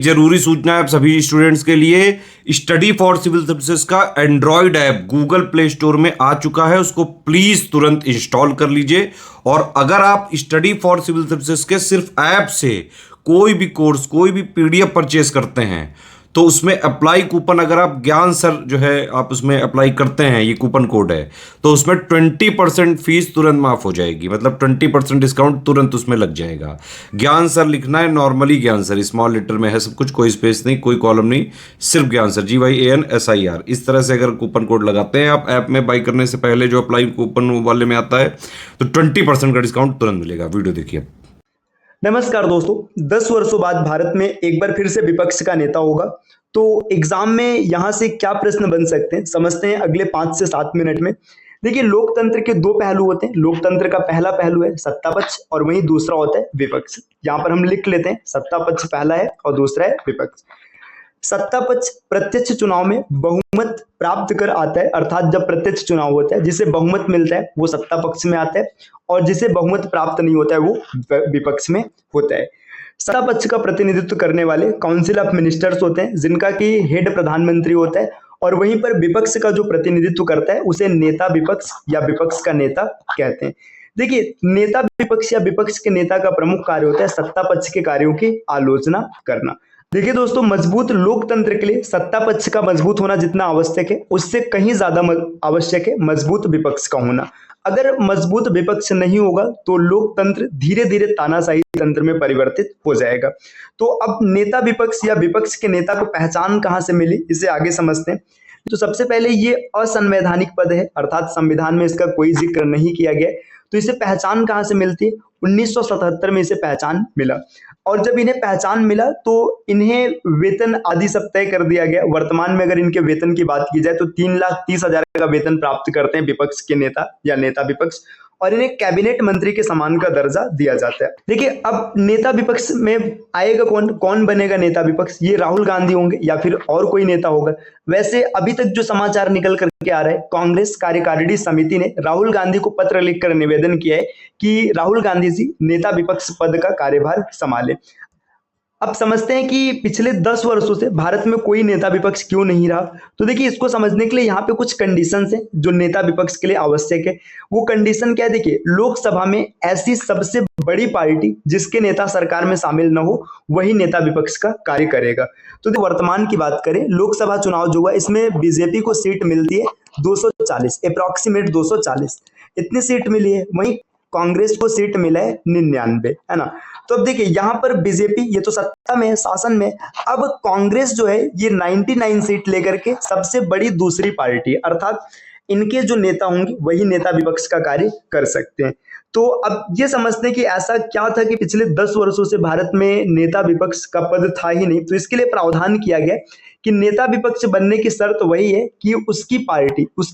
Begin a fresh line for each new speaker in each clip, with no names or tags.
जरूरी सूचना है आप सभी स्टूडेंट्स के लिए। स्टडी फॉर सिविल सर्विसेज का Android app Google play store में आ चुका है, उसको प्लीज तुरंत इंस्टॉल कर लीजिए। और अगर आप स्टडी फॉर सिविल सर्विसेज के सिर्फ ऐप से कोई भी कोर्स, कोई भी पीडीएफ परचेस करते हैं तो उसमें अप्लाई कूपन, अगर आप ज्ञान सर जो है आप उसमें अप्लाई करते हैं, ये कूपन कोड है, तो उसमें 20% फीस तुरंत माफ हो जाएगी। मतलब 20% डिस्काउंट तुरंत उसमें लग जाएगा। ज्ञान सर लिखना है, नॉर्मली ज्ञान सर, स्मॉल लेटर में है सब कुछ, कोई स्पेस नहीं, कोई कॉलम नहीं, सिर्फ ज्ञान सर, GYANSIR। इस तरह से अगर कूपन कोड लगाते हैं आप ऐप में बाई करने से पहले, जो अप्लाई कूपन वाले में आता है, तो 20% का डिस्काउंट तुरंत मिलेगा। वीडियो देखिए।
नमस्कार दोस्तों, 10 वर्षों बाद भारत में एक बार फिर से विपक्ष का नेता होगा। तो एग्जाम में यहां से क्या प्रश्न बन सकते हैं समझते हैं अगले 5 से 7 मिनट में। देखिए, लोकतंत्र के दो पहलू होते हैं। लोकतंत्र का पहला पहलू है सत्ता पक्ष और वहीं दूसरा होता है विपक्ष। यहाँ पर हम लिख लेते हैं, सत्ता पक्ष पहला है और दूसरा है विपक्ष। सत्ता पक्ष प्रत्यक्ष चुनाव में बहुमत प्राप्त कर आता है, अर्थात जब प्रत्यक्ष चुनाव होता है जिसे बहुमत मिलता है वो सत्ता पक्ष में आता है, और जिसे बहुमत प्राप्त नहीं होता है वो विपक्ष में होता है। सत्ता पक्ष का प्रतिनिधित्व करने वाले काउंसिल ऑफ मिनिस्टर्स होते हैं, जिनका कि हेड प्रधानमंत्री होता है, और वहीं पर विपक्ष का जो प्रतिनिधित्व करता है उसे नेता विपक्ष या विपक्ष का नेता कहते हैं। देखिए, नेता विपक्ष या विपक्ष के नेता का प्रमुख कार्य होता है सत्ता पक्ष के कार्यों की आलोचना करना। देखिए दोस्तों, मजबूत लोकतंत्र के लिए सत्ता पक्ष का मजबूत होना जितना आवश्यक है, उससे कहीं ज्यादा आवश्यक है मजबूत विपक्ष का होना। अगर मजबूत विपक्ष नहीं होगा तो लोकतंत्र धीरे धीरे तानाशाही तंत्र में परिवर्तित हो जाएगा। तो अब नेता विपक्ष या विपक्ष के नेता को पहचान कहां से मिली, इसे आगे समझते हैं। तो सबसे पहले ये असंवैधानिक पद है, अर्थात संविधान में इसका कोई जिक्र नहीं किया गया। तो इसे पहचान कहां से मिलती है? 1977 में इसे पहचान मिला, और जब इन्हें पहचान मिला तो इन्हें वेतन आदि सब तय कर दिया गया। वर्तमान में अगर इनके वेतन की बात की जाए तो 3,30,000 का वेतन प्राप्त करते हैं विपक्ष के नेता या नेता विपक्ष, और इन्हें कैबिनेट मंत्री के समान का दर्जा दिया जाता है। देखिए, अब नेता विपक्ष में आएगा कौन, कौन बनेगा नेता विपक्ष? ये राहुल गांधी होंगे या फिर और कोई नेता होगा? वैसे अभी तक जो समाचार निकल करके आ रहा है, कांग्रेस कार्यकारिणी समिति ने राहुल गांधी को पत्र लिखकर निवेदन किया है कि राहुल गांधी जी नेता विपक्ष पद का कार्यभार संभाले। अब समझते हैं कि पिछले 10 वर्षों से भारत में कोई नेता विपक्ष क्यों नहीं रहा। तो देखिए, इसको समझने के लिए यहाँ पे कुछ कंडीशंस हैं जो नेता विपक्ष के लिए आवश्यक है। वो कंडीशन क्या है? देखिए, लोकसभा में ऐसी सबसे बड़ी पार्टी जिसके नेता सरकार में शामिल न हो, वही नेता विपक्ष का कार्य करेगा। तो वर्तमान की बात करें, लोकसभा चुनाव जो हुआ इसमें बीजेपी को सीट मिलती है 240, अप्रोक्सीमेट 240 इतनी सीट मिली है। वहीं कांग्रेस को सीट मिला है 99, है ना। तो अब देखिए, यहाँ पर बीजेपी ये तो सत्ता में है, शासन में। अब कांग्रेस जो है ये 99 सीट लेकर के सबसे बड़ी दूसरी पार्टी है, अर्थात इनके जो नेता होंगे वही नेता विपक्ष का कार्य कर सकते हैं। तो अब ये समझते हैं कि ऐसा क्या था कि पिछले 10 वर्षों से भारत में नेता विपक्ष का पद था ही नहीं। तो इसके लिए प्रावधान किया गया कि नेता विपक्ष बनने की शर्त वही है कि उसकी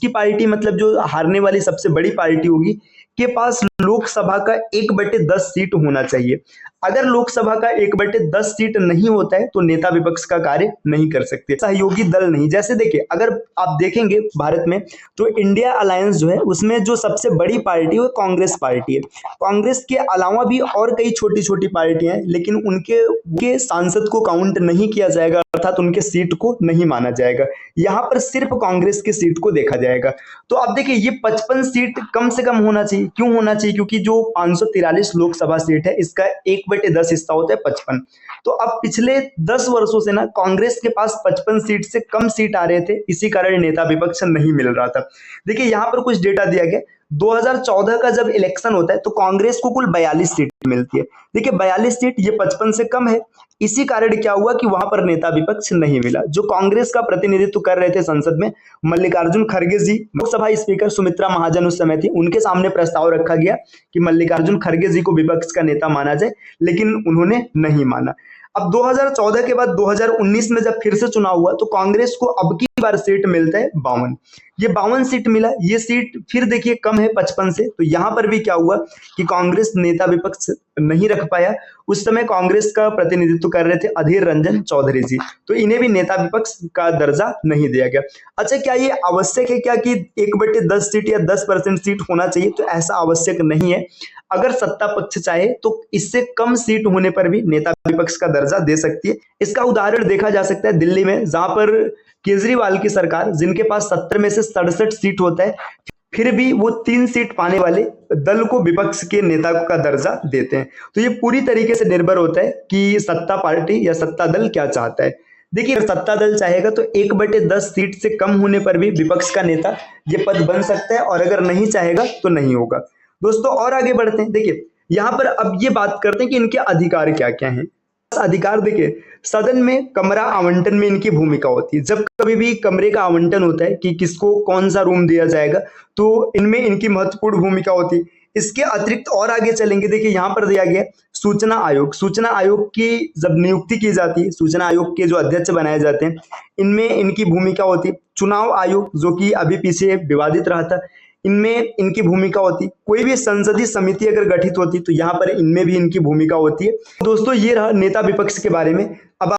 पार्टी मतलब जो हारने वाली सबसे बड़ी पार्टी होगी के पास लोकसभा का 1/10 सीट होना चाहिए। अगर लोकसभा का 1/10 सीट नहीं होता है तो नेता विपक्ष का कार्य नहीं कर सकते, सहयोगी दल नहीं। जैसे देखिए, अगर आप देखेंगे भारत में तो इंडिया अलायंस जो है उसमें जो सबसे बड़ी पार्टी है कांग्रेस पार्टी है। कांग्रेस के अलावा भी और कई छोटी छोटी पार्टियां हैं, लेकिन उनके सांसद को काउंट नहीं किया जाएगा, अर्थात उनके सीट को नहीं माना जाएगा। यहाँ पर सिर्फ कांग्रेस की सीट को देखा जाएगा। तो अब देखिए, ये 55 सीट कम से कम होना चाहिए। क्यों होना चाहिए? क्योंकि जो 543 लोकसभा सीट है इसका 1/10 हिस्सा होता है 55। तो अब पिछले 10 वर्षों से ना कांग्रेस के पास 55 सीट से कम सीट आ रहे थे, इसी कारण नेता विपक्ष नहीं मिल रहा था। देखिए, यहाँ पर कुछ डेटा दिया गया। 2014 का जब इलेक्शन होता है तो कांग्रेस को कुल 42 सीट मिलती है। देखिए, 42 सीट ये 55 से कम है। इसी कारण क्या हुआ कि वहां पर नेता विपक्ष नहीं मिला। जो कांग्रेस का प्रतिनिधित्व कर रहे थे संसद में, मल्लिकार्जुन खड़गे जी, लोकसभा स्पीकर सुमित्रा महाजन उस समय थी, उनके सामने प्रस्ताव रखा गया कि मल्लिकार्जुन खड़गे जी को विपक्ष का नेता माना जाए, लेकिन उन्होंने नहीं माना। अब 2014 के बाद 2019 में जब फिर से चुनाव हुआ तो कांग्रेस को अब की बार सीट मिलता है 52। ये 52 सीट मिला। ये सीट फिर देखिए कम है 55 से। तो यहाँ पर भी क्या हुआ कि कांग्रेस नेता विपक्ष नहीं रख पाया। उस समय कांग्रेस का प्रतिनिधित्व कर रहे थे अधीर रंजन चौधरी जी, तो इन्हें भी नेता विपक्ष का दर्जा नहीं दिया गया। अच्छा, क्या ये आवश्यक है क्या कि 1/10 सीट या 10% सीट होना चाहिए? तो ऐसा आवश्यक नहीं है। अगर सत्ता पक्ष चाहे तो इससे कम सीट होने पर भी नेता विपक्ष का दर्जा दे सकती है। इसका उदाहरण देखा जा सकता है दिल्ली में, जहां पर केजरीवाल की सरकार, जिनके पास 70 में से 67 सीट होता है, फिर भी वो 3 सीट पाने वाले दल को विपक्ष के नेता का दर्जा देते हैं। तो ये पूरी तरीके से निर्भर होता है कि सत्ता पार्टी या सत्ता दल क्या चाहता है। देखिए, अगर सत्ता दल चाहेगा तो 1/10 सीट से कम होने पर भी विपक्ष का नेता ये पद बन सकता है, और अगर नहीं चाहेगा तो नहीं होगा। दोस्तों, और आगे बढ़ते हैं। देखिए, यहाँ पर अब ये बात करते हैं कि इनके अधिकार क्या क्या हैं। अधिकार देखिए, सदन में कमरा आवंटन में इनकी भूमिका होती है। जब कभी भी कमरे का आवंटन होता है कि किसको कौन सा रूम दिया जाएगा, तो इनमें इनकी महत्वपूर्ण भूमिका होती है। इसके अतिरिक्त और आगे चलेंगे, देखिए यहाँ पर दिया गया सूचना आयोग। सूचना आयोग की जब नियुक्ति की जाती है, सूचना आयोग के जो अध्यक्ष बनाए जाते हैं, इनमें इनकी भूमिका होती है। चुनाव आयोग, जो कि अभी पीछे विवादित रहा था, इनमें इनकी भूमिका होती। कोई भी संसदीय समिति अगर गठित होती तो यहाँ पर इनमें भी इनकी भूमिका होती है। दोस्तों, ये रहा नेता विपक्ष के बारे में। अब